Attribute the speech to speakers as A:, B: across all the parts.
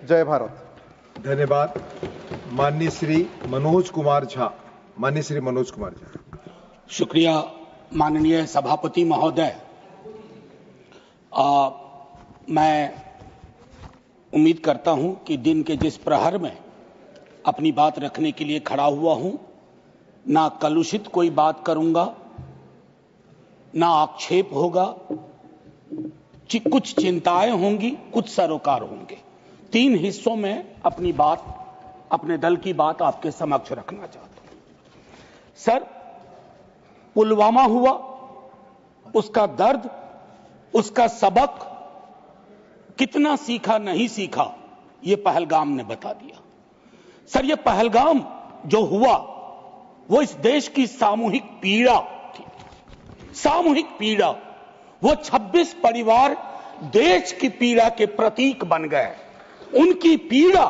A: जय भारत।
B: धन्यवाद। माननीय श्री मनोज कुमार झा। माननीय श्री मनोज कुमार झा।
C: शुक्रिया माननीय सभापति महोदय। मैं उम्मीद करता हूं कि दिन के जिस प्रहर में अपनी बात रखने के लिए खड़ा हुआ हूं, ना कलुषित कोई बात करूंगा, ना आक्षेप होगा, कुछ चिंताएं होंगी, कुछ सरोकार होंगे। 3 हिस्सों में अपनी बात, अपने दल की बात आपके समक्ष रखना चाहता हूं। सर, पुलवामा हुआ, उसका दर्द, उसका सबक, कितना सीखा नहीं सीखा, ये पहलगाम ने बता दिया। सर, ये पहलगाम जो हुआ वो इस देश की सामूहिक पीड़ा थी, सामूहिक पीड़ा। वो 26 परिवार देश की पीड़ा के प्रतीक बन गए। उनकी पीड़ा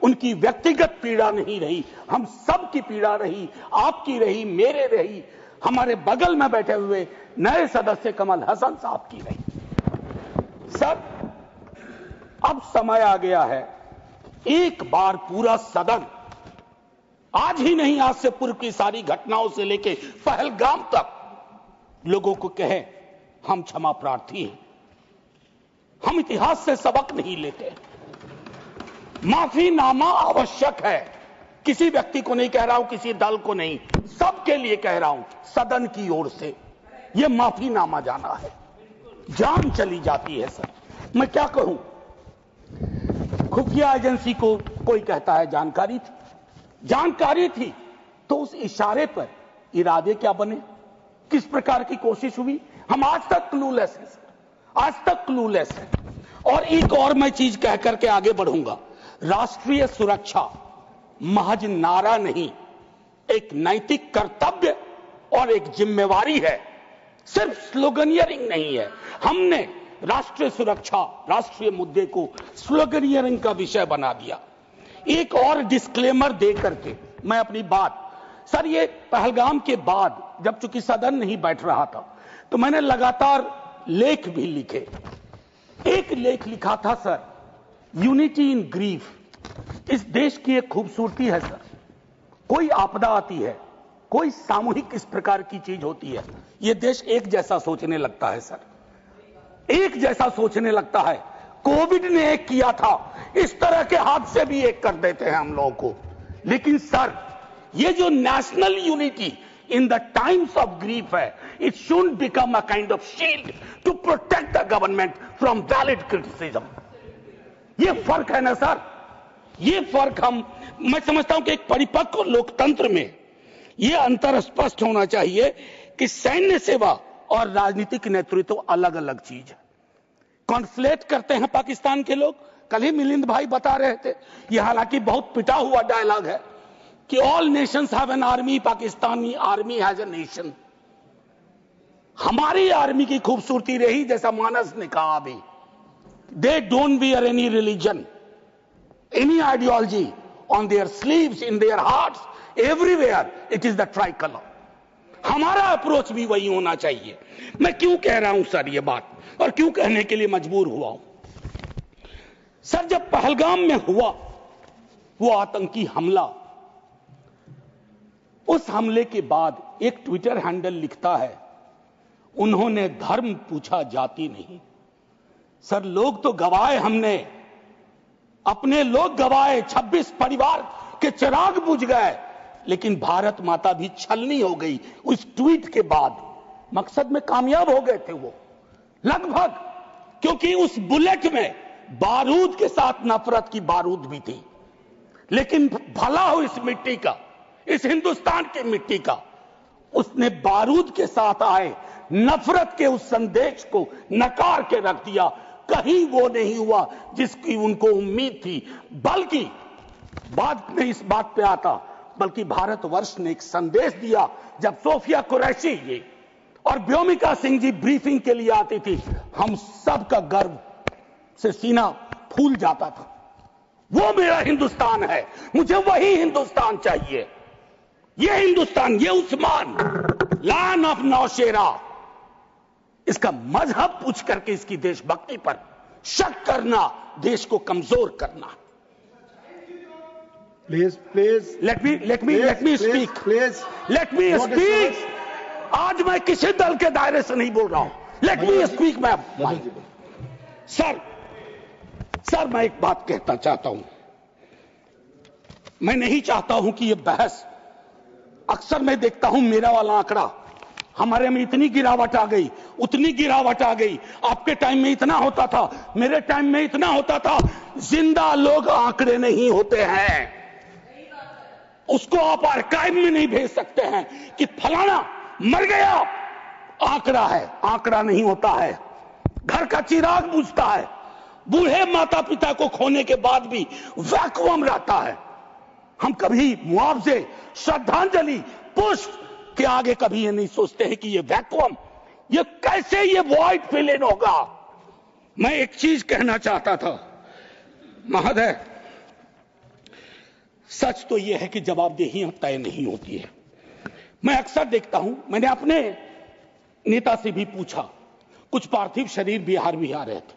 C: उनकी व्यक्तिगत पीड़ा नहीं रही, हम सब की पीड़ा रही, आपकी रही, मेरे रही, हमारे बगल में बैठे हुए नए सदस्य कमल हसन साहब की रही। सर, अब समय आ गया है, एक बार पूरा सदन, आज ही नहीं, आज से पूर्व की सारी घटनाओं से लेके पहलगाम तक लोगों को कहे हम क्षमा प्रार्थी हैं, हम इतिहास से सबक नहीं लेते। माफीनामा आवश्यक है। किसी व्यक्ति को नहीं कह रहा हूं, किसी दल को नहीं, सबके लिए कह रहा हूं, सदन की ओर से यह माफीनामा जाना है। जान चली जाती है। सर, मैं क्या कहूं, खुफिया एजेंसी को कोई कहता है जानकारी थी, जानकारी थी तो उस इशारे पर इरादे क्या बने, किस प्रकार की कोशिश हुई, हम आज तक क्लूलेस हैं। आज तक क्लूलेस है। और एक और मैं चीज कह करके आगे बढ़ूंगा, राष्ट्रीय सुरक्षा महज नारा नहीं, एक नैतिक कर्तव्य और एक जिम्मेवारी है, सिर्फ स्लोगनियरिंग नहीं है। हमने राष्ट्रीय सुरक्षा, राष्ट्रीय मुद्दे को स्लोगनियरिंग का विषय बना दिया। एक और डिस्क्लेमर दे करके मैं अपनी बात, सर, ये पहलगाम के बाद जब चूंकि सदन नहीं बैठ रहा था तो मैंने लगातार लेख भी लिखे। एक लेख लिखा था सर, यूनिटी इन ग्रीफ। इस देश की एक खूबसूरती है सर, कोई आपदा आती है, कोई सामूहिक इस प्रकार की चीज होती है, यह देश एक जैसा सोचने लगता है सर, एक जैसा सोचने लगता है। कोविड ने एक किया था, इस तरह के हादसे भी एक कर देते हैं हम लोगों को। लेकिन सर, ये जो national unity in the times of grief है, it should become a kind of shield to protect the government from valid criticism. ये फर्क है ना सर, ये फर्क मैं समझता हूं कि एक परिपक्व लोकतंत्र में यह अंतर स्पष्ट होना चाहिए कि सैन्य सेवा और राजनीतिक नेतृत्व अलग अलग चीज है। कॉन्फ्लेट करते हैं पाकिस्तान के लोग। कल ही मिलिंद भाई बता रहे थे, यह हालांकि बहुत पिटा हुआ डायलॉग है कि all Nations have an army, Pakistani army has a nation. हमारी आर्मी की खूबसूरती रही, जैसा मानस ने कहा अभी, they don't wear any religion, any ideology on their sleeves, in their hearts, everywhere it is the tricolour. हमारा अप्रोच भी वही होना चाहिए। मैं क्यों कह रहा हूं सर ये बात, और क्यों कहने के लिए मजबूर हुआ हूं सर, जब पहलगाम में हुआ वो आतंकी हमला, उस हमले के बाद एक ट्विटर हैंडल लिखता है, उन्होंने धर्म पूछा, जाति नहीं। सर, लोग तो गवाए, हमने अपने लोग गवाए, 26 परिवार के चिराग बुझ गए, लेकिन भारत माता भी छलनी हो गई उस ट्वीट के बाद। मकसद में कामयाब हो गए थे वो लगभग, क्योंकि उस बुलेट में बारूद के साथ नफरत की बारूद भी थी। लेकिन भला हो इस मिट्टी का, इस हिंदुस्तान की मिट्टी का, उसने बारूद के साथ आए नफरत के उस संदेश को नकार के रख दिया। कहीं वो नहीं हुआ जिसकी उनको उम्मीद थी, बल्कि बाद में इस बात पे आता, बल्कि भारतवर्ष ने एक संदेश दिया। जब सोफिया कुरैशी जी और व्योमिका सिंह जी ब्रीफिंग के लिए आती थी, हम सब का गर्व से सीना फूल जाता था। वो मेरा हिंदुस्तान है, मुझे वही हिंदुस्तान चाहिए। ये हिंदुस्तान, ये उस्मान, लैंड ऑफ नौशेरा, इसका मजहब पूछ करके इसकी देशभक्ति पर शक करना देश को कमजोर करना।
B: Please.
C: Let me speak.
B: Please.
C: Let me
B: No
C: speak.
B: disturbance.
C: आज मैं किसी दल के दायरे से नहीं बोल रहा हूं. Let me speak, ma'am. Sir मैं एक बात कहना चाहता हूं. मैं नहीं चाहता हूं कि यह बहस, अक्सर मैं देखता हूं मेरा वाला आंकड़ा, हमारे में इतनी गिरावट आ गई, उतनी गिरावट आ गई, आपके टाइम में इतना होता था, मेरे टाइम में इतना होता था. जिंदा लोग आंकड़े नहीं होते हैं. उसको आप आर्काइव में नहीं भेज सकते हैं कि फलाना मर गया. आंकड़ा है, आंकड़ा नहीं होता है. घर का चिराग बुझता है. बूढ़े माता पिता को खोने के बाद भी वैक्यूम रहता है. हम कभी मुआवजे, श्रद्धांजलि, पुष्प के आगे कभी ये नहीं सोचते हैं कि ये वैक्यूम, ये कैसे ये वॉइड फिल इन होगा. मैं एक चीज कहना चाहता था महोदय, सच तो यह है कि जवाबदेही तय नहीं होती है. मैं अक्सर देखता हूं, मैंने अपने नेता से भी पूछा, कुछ पार्थिव शरीर बिहार आ रहे थे.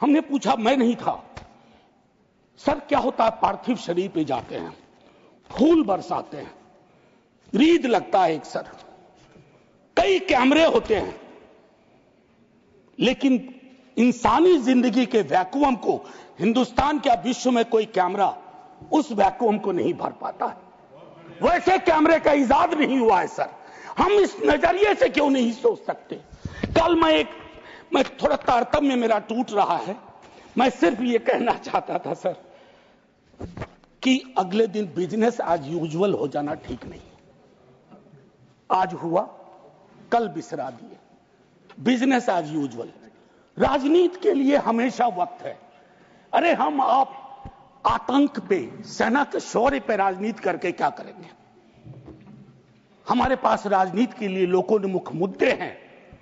C: हमने पूछा, मैं नहीं था, सर क्या होता है, पार्थिव शरीर पे जाते हैं, फूल बरसाते हैं, रीद लगता है एक सर, कई कैमरे होते हैं, लेकिन इंसानी जिंदगी के वैक्यूम को हिंदुस्तान क्या विश्व में कोई कैमरा उस वैक्यूम को नहीं भर पाता है. वैसे कैमरे का इजाद नहीं हुआ है सर. हम इस नजरिए से क्यों नहीं सोच सकते. कल मैं थोड़ा तारतम्य मेरा टूट रहा है. मैं सिर्फ ये कहना चाहता था सर कि अगले दिन बिजनेस एज यूजुअल हो जाना ठीक नहीं. आज हुआ, कल बिसरा दिए. Business as usual. राजनीति के लिए हमेशा वक्त है. अरे हम आप आतंक पे, सेना के शौर्य पे राजनीति करके क्या करेंगे. हमारे पास राजनीति के लिए लोकोन्मुख मुद्दे हैं,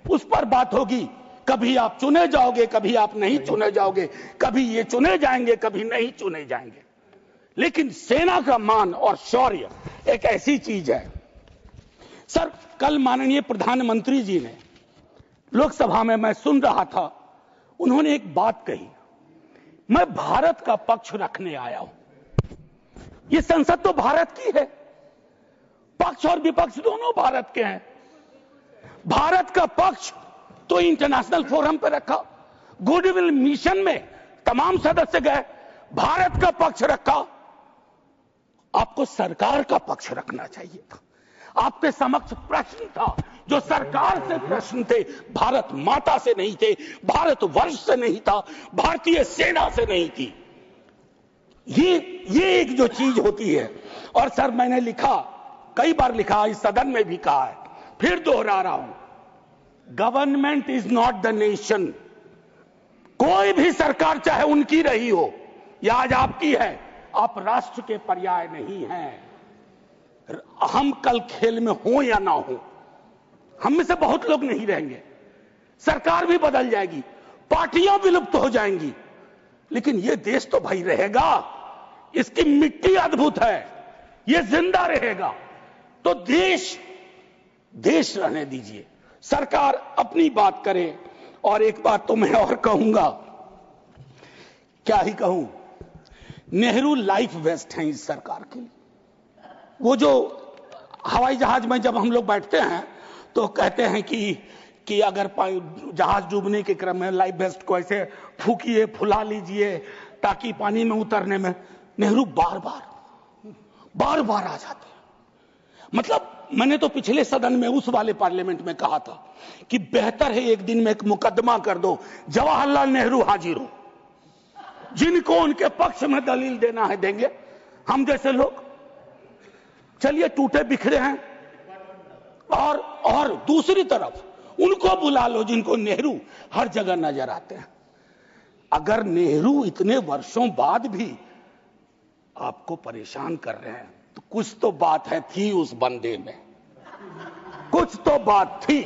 C: उस पर बात होगी. कभी आप चुने जाओगे, कभी आप नहीं चुने जाओगे, कभी ये चुने जाएंगे, कभी नहीं चुने जाएंगे. लेकिन सेना का मान और शौर्य एक ऐसी चीज है. सर कल माननीय प्रधानमंत्री जी ने लोकसभा में, मैं सुन रहा था, उन्होंने एक बात कही, मैं भारत का पक्ष रखने आया हूं. यह संसद तो भारत की है, पक्ष और विपक्ष दोनों भारत के हैं. भारत का पक्ष तो इंटरनेशनल फोरम पर रखा, गुडविल मिशन में तमाम सदस्य गए, भारत का पक्ष रखा. आपको सरकार का पक्ष रखना चाहिए था. आपके समक्ष प्रश्न था, जो सरकार से प्रश्न थे, भारत माता से नहीं थे, भारत वर्ष से नहीं था, भारतीय सेना से नहीं थी. ये एक जो चीज होती है. और सर मैंने लिखा, कई बार लिखा, इस सदन में भी कहा है, फिर दोहरा रहा हूं, government is not the nation. कोई भी सरकार चाहे उनकी रही हो या आज आपकी है, आप राष्ट्र के पर्याय नहीं हैं. हम कल खेल में हो या ना हो, हम में से बहुत लोग नहीं रहेंगे, सरकार भी बदल जाएगी, पार्टियां विलुप्त हो जाएंगी, लेकिन यह देश तो भाई रहेगा. इसकी मिट्टी अद्भुत है, यह जिंदा रहेगा. तो देश रहने दीजिए, सरकार अपनी बात करे. और एक बात तो मैं और कहूंगा, क्या ही कहूं, नेहरू लाइफ वेस्ट हैं इस सरकार के लिए. वो जो हवाई जहाज में जब हम लोग बैठते हैं तो कहते हैं कि अगर जहाज डूबने के क्रम में लाइफ वेस्ट को ऐसे फूकिए, फुला लीजिए ताकि पानी में उतरने में, नेहरू बार बार आ जाते हैं. मतलब मैंने तो पिछले सदन में उस वाले पार्लियामेंट में कहा था कि बेहतर है एक दिन में एक मुकदमा कर दो, जवाहरलाल नेहरू हाजिर हो, जिनको उनके पक्ष में दलील देना है देंगे, हम जैसे लोग चलिए टूटे बिखरे हैं. और दूसरी तरफ उनको बुला लो जिनको नेहरू हर जगह नजर आते हैं. अगर नेहरू इतने वर्षों बाद भी आपको परेशान कर रहे हैं तो कुछ तो बात है, थी उस बंदे में, कुछ तो बात थी.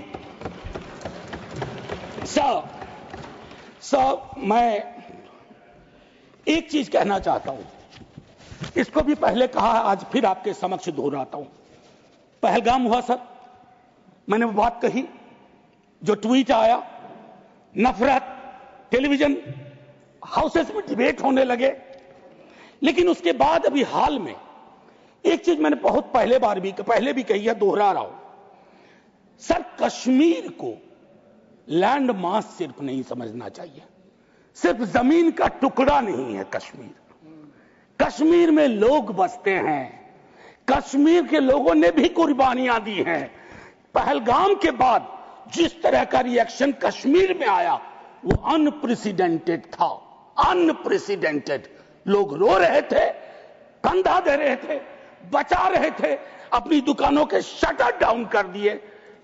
C: मैं एक चीज कहना चाहता हूं, इसको भी पहले कहा, आज फिर आपके समक्ष दोहराता हूं. पहलगाम हुआ सर, मैंने वो बात कही, जो ट्वीट आया, नफरत, टेलीविजन हाउसेस में डिबेट होने लगे. लेकिन उसके बाद अभी हाल में एक चीज मैंने बहुत पहले भी कही है, दोहरा रहा हूं। सर, कश्मीर को लैंड मास सिर्फ नहीं समझना चाहिए, सिर्फ जमीन का टुकड़ा नहीं है कश्मीर। कश्मीर में लोग बसते हैं, कश्मीर के लोगों ने भी कुर्बानियां दी हैं। पहलगाम के बाद जिस तरह का रिएक्शन कश्मीर में आया वो अनप्रेसिडेंटेड था, अनप्रेसिडेंटेड। लोग रो रहे थे, कंधा दे रहे थे, बचा रहे थे, अपनी दुकानों के शटर डाउन कर दिए।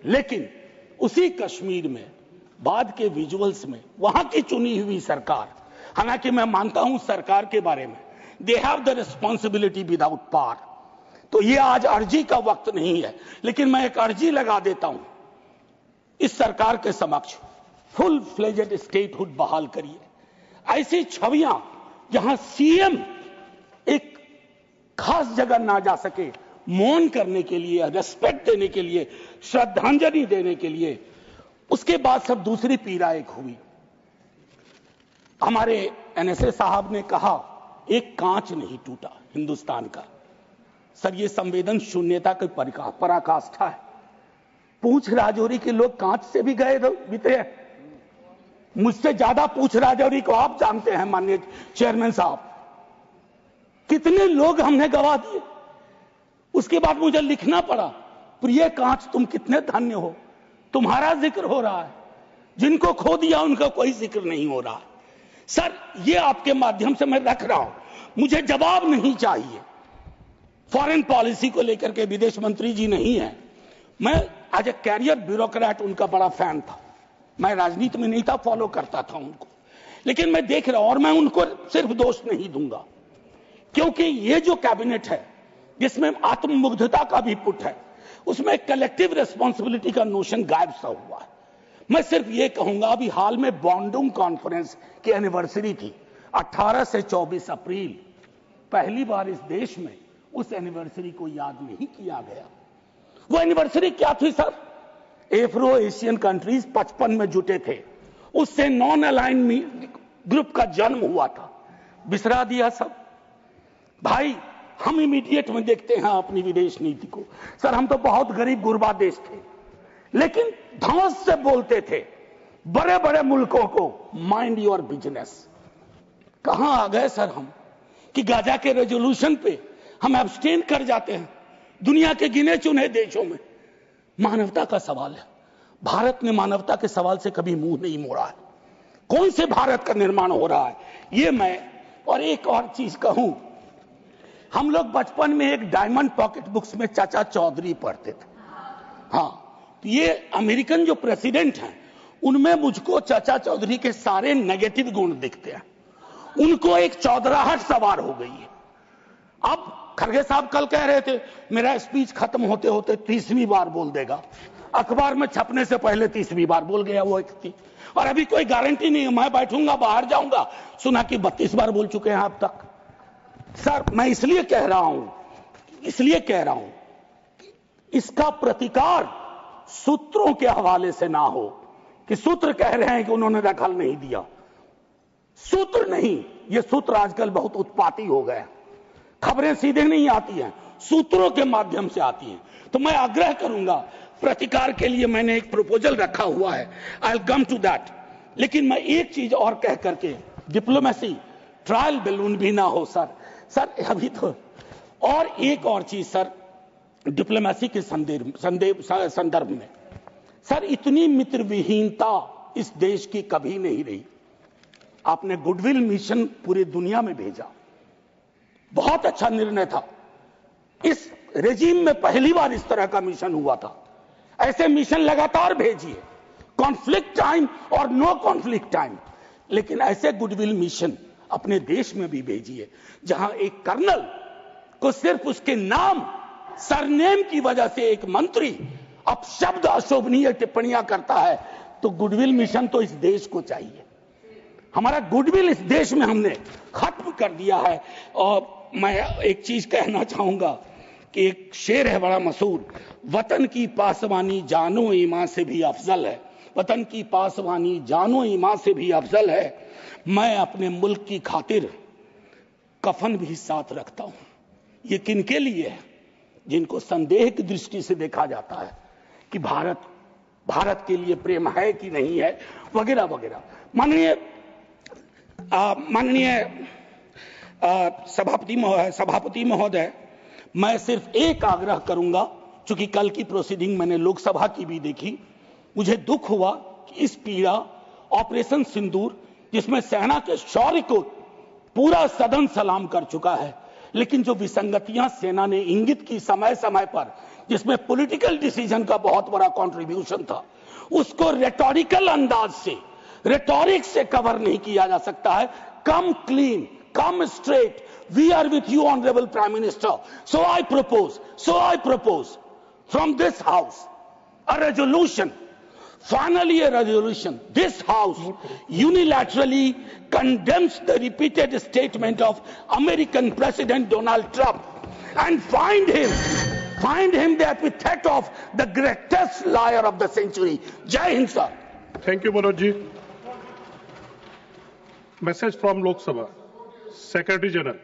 C: लेकिन उसी कश्मीर में बाद के विजुअल्स में वहां की चुनी हुई सरकार, हालांकि मैं मानता हूं सरकार के बारे में, they have the responsibility without power, तो ये आज अर्जी का वक्त नहीं है, लेकिन मैं एक अर्जी लगा देता हूं इस सरकार के समक्ष, फुल फ्लेजेड स्टेटहुड बहाल करिए। ऐसी छवियां जहां सीएम एक खास जगह ना जा सके, मौन करने के लिए, रेस्पेक्ट देने के लिए, श्रद्धांजलि देने के लिए, उसके बाद सब दूसरी पीड़ा एक हुई। हमारे एनएसए साहब ने कहा एक कांच नहीं टूटा हिंदुस्तान का। सर, ये संवेदन शून्यता की पराकाष्ठा है। पूंछ राजौरी के लोग कांच से भी गए बीते हैं। मुझसे ज्यादा पूंछ राजौरी को आप जानते हैं माननीय चेयरमैन साहब, कितने लोग हमने गवा दिए। उसके बाद मुझे लिखना पड़ा, प्रिय कांच तुम कितने धन्य हो, तुम्हारा जिक्र हो रहा है, जिनको खो दिया उनका कोई जिक्र नहीं हो रहा है। सर, ये आपके माध्यम से मैं रख रहा हूं, मुझे जवाब नहीं चाहिए। फॉरेन पॉलिसी को लेकर के विदेश मंत्री जी नहीं है, मैं एज ए कैरियर ब्यूरोक्रेट उनका बड़ा फैन था। मैं राजनीति में नहीं था, फॉलो करता था उनको, लेकिन मैं देख रहा हूं, और मैं उनको सिर्फ दोष नहीं दूंगा, क्योंकि ये जो कैबिनेट है जिसमें आत्ममुग्धता का भी पुट है, उसमें कलेक्टिव रिस्पॉन्सिबिलिटी का नोशन गायब सा हुआ है। मैं सिर्फ ये कहूंगा, अभी हाल में बॉन्डुंग कॉन्फ्रेंस की एनिवर्सरी थी, 18 से 24 अप्रैल, पहली बार इस देश में उस एनिवर्सरी को याद नहीं किया गया। वो एनिवर्सरी क्या थी सर? एफ्रो एशियन कंट्रीज 55 में जुटे थे, उससे नॉन अलाइन ग्रुप का जन्म हुआ था। बिसरा दिया सब भाई। हम इमीडिएट में देखते हैं अपनी विदेश नीति को। सर, हम तो बहुत गरीब गुरबा देश थे, लेकिन धौंस से बोलते थे बड़े बड़े मुल्कों को, माइंड योर बिजनेस। कहां आ गए सर हम कि गाजा के रेजोल्यूशन पे हम एब्सटेन कर जाते हैं दुनिया के गिने चुने देशों में। मानवता का सवाल है, भारत ने मानवता के सवाल से कभी मुंह नहीं मोड़ा है। कौन से भारत का निर्माण हो रहा है ये मैं, और एक और चीज कहूं, हम लोग बचपन में एक डायमंड पॉकेट बुक्स में चाचा चौधरी पढ़ते थे। हाँ, ये अमेरिकन जो प्रेसिडेंट हैं उनमें मुझको चाचा चौधरी के सारे नेगेटिव गुण दिखते हैं। उनको एक चौधराहट सवार हो गई है। अब खरगे साहब कल कह रहे थे मेरा स्पीच खत्म होते होते 30वीं बार बोल देगा, अखबार में छपने से पहले 30वीं बार बोल गया वो व्यक्ति, और अभी कोई गारंटी नहीं है, मैं बैठूंगा बाहर जाऊंगा सुना कि 32 बार बोल चुके हैं अब तक। सर, मैं इसलिए कह रहा हूं इसका प्रतिकार सूत्रों के हवाले से ना हो कि सूत्र कह रहे हैं कि उन्होंने दखल नहीं दिया। सूत्र नहीं, ये सूत्र आजकल बहुत उत्पाती हो गए, खबरें सीधे नहीं आती हैं, सूत्रों के माध्यम से आती हैं। तो मैं आग्रह करूंगा, प्रतिकार के लिए मैंने एक प्रपोजल रखा हुआ है, I will come to that. लेकिन मैं एक चीज और कह करके, डिप्लोमेसी ट्रायल बैलून भी ना हो सर अभी तो। और एक और चीज सर, डिप्लोमेसी के संदर्भ में सर, इतनी मित्र विहीनता इस देश की कभी नहीं रही। आपने गुडविल मिशन पूरी दुनिया में भेजा, बहुत अच्छा निर्णय था। इस रेजिम में पहली बार इस तरह का मिशन हुआ था। ऐसे मिशन लगातार भेजिए, कॉन्फ्लिक्ट टाइम और नो कॉन्फ्लिक्ट टाइम, लेकिन ऐसे गुडविल मिशन अपने देश में भी भेजिए जहां एक कर्नल को सिर्फ उसके नाम सरनेम की वजह से एक मंत्री अपशब्द अशोभनीय टिप्पणियां करता है, तो गुडविल मिशन तो इस देश को चाहिए। हमारा गुडविल इस देश में हमने खत्म कर दिया है। और मैं एक चीज कहना चाहूंगा कि एक शेर है बड़ा मशहूर, वतन की पासवानी जानो ईमान से भी अफजल है, वतन की पासवानी जानो ईमान से भी अफजल है। मैं अपने मुल्क की खातिर कफन भी साथ रखता हूं। ये किनके लिए है? जिनको संदेह की दृष्टि से देखा जाता है कि भारत के लिए प्रेम है कि नहीं है, वगैरह वगैरह। माननीय सभापति महोदय, मैं सिर्फ एक आग्रह करूंगा, चूंकि कल की प्रोसीडिंग मैंने लोकसभा की भी देखी, मुझे दुख हुआ कि इस पीड़ा ऑपरेशन सिंदूर, जिसमें सेना के शौर्य को पूरा सदन सलाम कर चुका है, लेकिन जो विसंगतियां सेना ने इंगित की समय समय पर, जिसमें पॉलिटिकल डिसीजन का बहुत बड़ा कंट्रीब्यूशन था, उसको रेटोरिकल अंदाज से, रेटोरिक से कवर नहीं किया जा सकता है। Come clean, come straight, we are with you honourable prime minister, so I propose from this house a resolution, finally a resolution. This house unilaterally condemns the repeated statement of American President Donald Trump and find him the epithet of the greatest liar of the century. Jai Hind, sir.
A: Thank you, Manoj ji. Message from Lok Sabha. Secretary General.